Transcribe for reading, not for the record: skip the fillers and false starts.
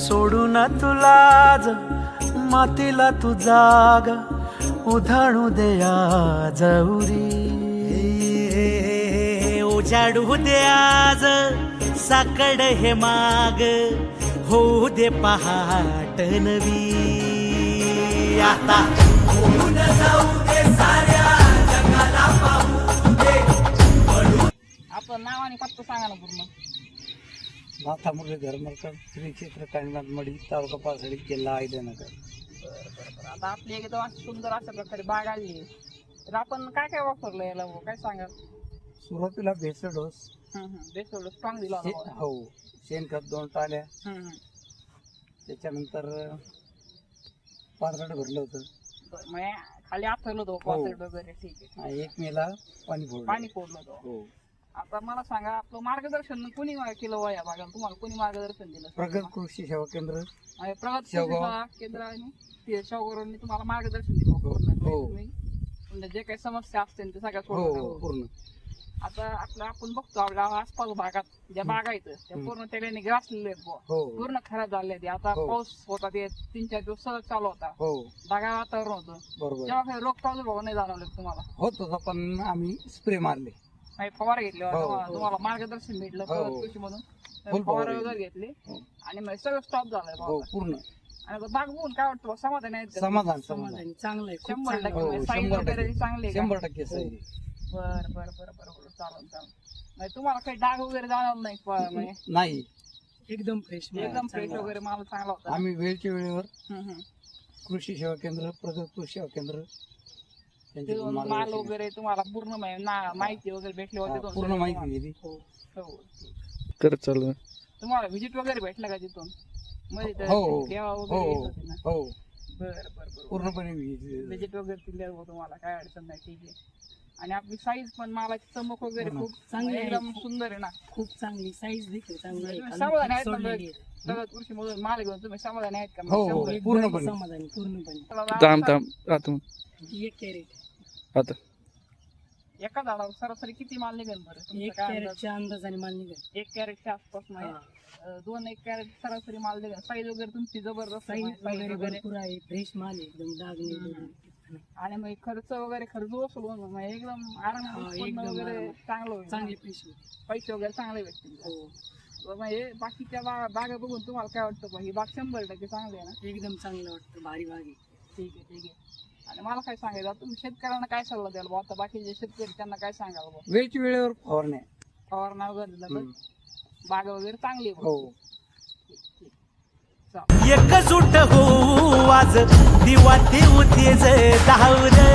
सोडून तुला ज मातीला तू जाग उधाणू दे आज उरी उजाडू दे आज साकड हे माग होऊ दे पहाट नवी आता होऊन जाऊ दे साऱ्या जगाला पाहू दे आपलं नाव आणि पत्ता सांगा ना पूर्ण. नाथा मुरलीधर मरकर, श्री क्षेत्र कानिनाथ मडी, तालुका पाथर्डी, जिल्हा अहिल्यानगर. बरं. आता आपली एकदम अशी सुंदर अशा प्रकारे बाग आली आहे, तर आपण काय काय वापरलं याला हो? काय सांगा. सुरुवातीला भेसळ डोस, बेसोड स्ट्रॉंग दिला होता. हो, शेणखत 2 टाल्या, हम्म. त्याच्यानंतर पाथर्ड भरलं होतं. बरं, मग खाली आथरलं होतं कॉन्सेप्ट वगैरे. ठीक आहे. 1 मेला पाणी फोडलं. पाणी फोडलं होतं. हो. आता मला सांगा, आपलं मार्गदर्शन कोणी केलं वया बागाला? तुम्हाला कोणी मार्गदर्शन दिलं? प्रगत कृषी सेवा केंद्र, आणि प्रगत कृषी शेवगाव. सेवा केंद्र आणि शेवगावरांनी तुम्हाला मार्गदर्शन दिलं पूर्ण. हो. तुम्ही म्हणजे जे काही समस्या असतील ते सगळ्या हो सोडवल्या. हो पूर्ण. आता आपलं आपण बघतो आपल्या आसपास भागात ज्या बागा आहेत त्या पूर्ण त्याने ग्रासलेले आहेत बुवा. हो पूर्ण खराब झाले ते. आता हो. पाऊस होता, ते 3-4 दिवस सलग चालू होता, हो ढगाळ वातावरण होतं. बरोबर. तेव्हा काही रोग प्रादुर्भाव नाही जाणवले तुम्हाला? होत होता, पण आम्ही स्प्रे मारले. काही फवारे घेतले हो, हो. तुम्हाला मार्गदर्शन भेटलं हो. प्रगत कृषीमधून? फुल फवारे फवारे वगैरे घेतले हो. आणि मग सगळं स्टॉप झालंय हो बाबा. पूर्ण. आणि आता बाग बघून काय वाटतं, समाधान आहेत का? समाधान. चांगलं आहे, 100% हो, म्हणजे साईज 100% वगैरे चांगली आहे का? 100% सही. बरं बरं बरं बरं चालेल चालेल. म्हणजे तुम्हाला काही डाग वगैरे जाणवलं नाही म्हणजे नाही, एकदम फ्रेश वगैरे माल चांगला होता? आम्ही वेळच्या वेळेवर हम्म. कृषी सेवा केंद्र, प्रगत कृषी सेवा केंद्र तिथून माल वगैरे तुम्हाला पूर्ण माहिती वगैरे भेटली होती? पूर्ण माहिती दिली. हो. तर चालू तुम्हाला व्हिजिट वगैरे भेटलं का तिथून? मध्ये तर हो, हो. देवा हो वगैरे येत होती ना? हो बरं बरं. पूर्णपणे विहिरी. व्हिजिट वगैरे दिल्यावर हो तुम्हाला काय अडचण नाही. ठीक आहे. आणि आपली साईज पण मालाची चमक वगैरे खूप चांगली, एकदम सुंदर आहे ना? खूप चांगली साईज देखील चांगली आहे. तुम्ही समाधान आहेत ना? सोडलेली आहे. प्रगत कृषीमधून माल घेऊन तुम्ही समाधान आहेत का? हो हो पूर्णपणे. समाधानी पूर्णपणे. थांब 1 कॅरेट आता एका झाडावर सरासरी किती माल निघेल बरं? तुमचा 1 काय अंदाज? कॅरेटच्या अंदाजाने माल निघेल. 1 कॅरेटच्या आसपास नाही. 2-1 कॅरेट सरासरी माल निघेल. साईज वगैरे तुमची जबरदस्त आहे. साईज size वगैरे भरपूर आहे, फ्रेश माल आहे, एकदम डाग नाही. आणि मग खर्च वसूल होऊन मग एकदम आराम एकदम वगैरे आरामात. चांगलं होईल. चांगले पैसे. पैसे वगैरे चांगले भेटतील. हो, मग हे बाकीच्या बागा बघून तुम्हाला काय वाटतं? पण ही बाग 100% चांगली आहे ना? एकदम चांगलं वाटतं, भारी बाग आहे. ठीक आहे. आणि मला काय सांगायचं, तुम्ही शेतकऱ्यांना काय सल्ला द्याल बा? आता बाकीचे शेतकरी त्यांना काय सांगाल बा? वेळच्या वेळेवर फवारण्या. फवारणा वगैरे दिला तर बाग वगैरे चांगली आहे बा. हो. एकजूट होऊ आज दिवा देऊ तेज धावरे